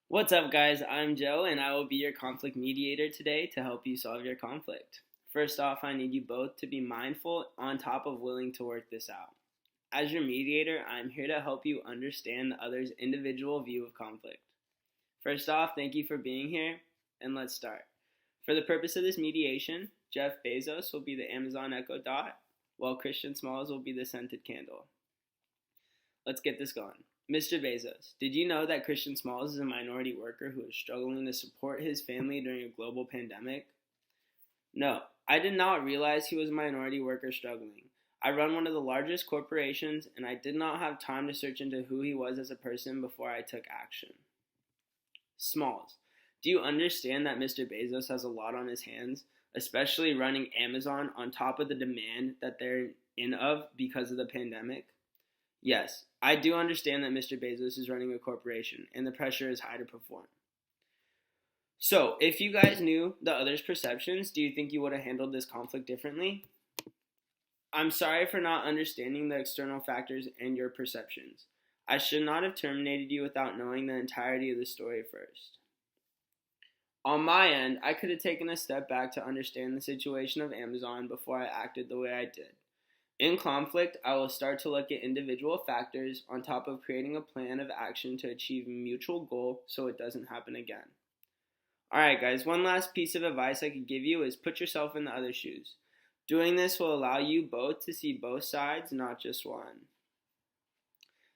What's up, guys? I'm Joe, and I will be your conflict mediator today to help you solve your conflict. First off, I need you both to be mindful on top of willing to work this out. As your mediator, I'm here to help you understand the other's individual view of conflict. First off, thank you for being here, and let's start. For the purpose of this mediation, Jeff Bezos will be the Amazon Echo Dot, while Christian Smalls will be the scented candle. Let's get this going. Mr. Bezos, did you know that Christian Smalls is a minority worker who is struggling to support his family during a global pandemic? No, I did not realize he was a minority worker struggling. I run one of the largest corporations, and I did not have time to search into who he was as a person before I took action. Smalls, do you understand that Mr. Bezos has a lot on his hands, especially running Amazon on top of the demand that they're in of because of the pandemic? Yes, I do understand that Mr. Bezos is running a corporation and the pressure is high to perform. So, if you guys knew the other's perceptions, do you think you would have handled this conflict differently? I'm sorry for not understanding the external factors and your perceptions. I should not have terminated you without knowing the entirety of the story first. On my end, I could have taken a step back to understand the situation of Amazon before I acted the way I did. In conflict, I will start to look at individual factors on top of creating a plan of action to achieve a mutual goal so it doesn't happen again. Alright guys, one last piece of advice I could give you is put yourself in the other shoes. Doing this will allow you both to see both sides, not just one.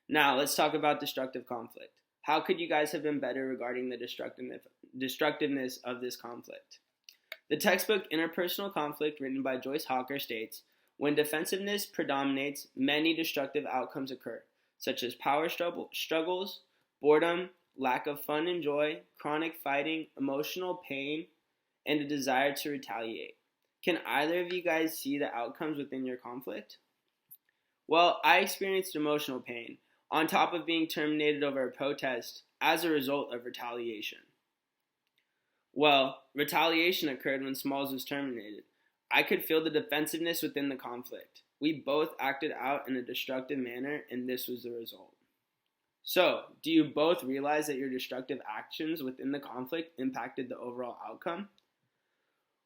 Now, let's talk about destructive conflict. How could you guys have been better regarding the destructiveness of this conflict? The textbook Interpersonal Conflict, written by Joyce Hawker, states, when defensiveness predominates, many destructive outcomes occur, such as power struggles, boredom, lack of fun and joy, chronic fighting, emotional pain, and a desire to retaliate. Can either of you guys see the outcomes within your conflict? Well, I experienced emotional pain, on top of being terminated over a protest as a result of retaliation. Well, retaliation occurred when Smalls was terminated. I could feel the defensiveness within the conflict. We both acted out in a destructive manner, and this was the result. So, do you both realize that your destructive actions within the conflict impacted the overall outcome?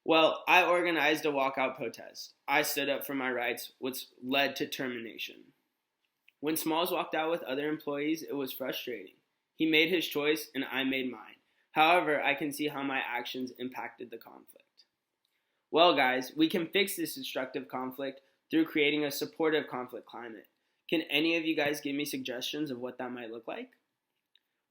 Well, I organized a walkout protest. I stood up for my rights, which led to termination. When Smalls walked out with other employees, it was frustrating. He made his choice, and I made mine. However, I can see how my actions impacted the conflict. Well, guys, we can fix this destructive conflict through creating a supportive conflict climate. Can any of you guys give me suggestions of what that might look like?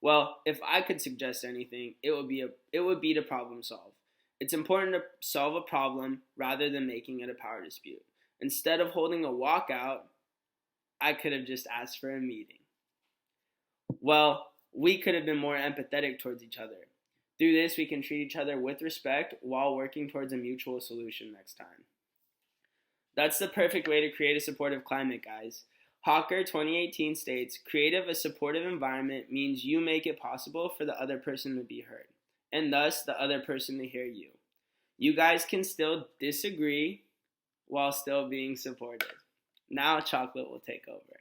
Well, if I could suggest anything, it would be to problem solve. It's important to solve a problem rather than making it a power dispute. Instead of holding a walkout, I could have just asked for a meeting. Well, we could have been more empathetic towards each other. Through this, we can treat each other with respect while working towards a mutual solution next time. That's the perfect way to create a supportive climate, guys. Hawker 2018 states, creative a supportive environment means you make it possible for the other person to be heard, and thus the other person to hear you. You guys can still disagree while still being supportive. Now chocolate will take over.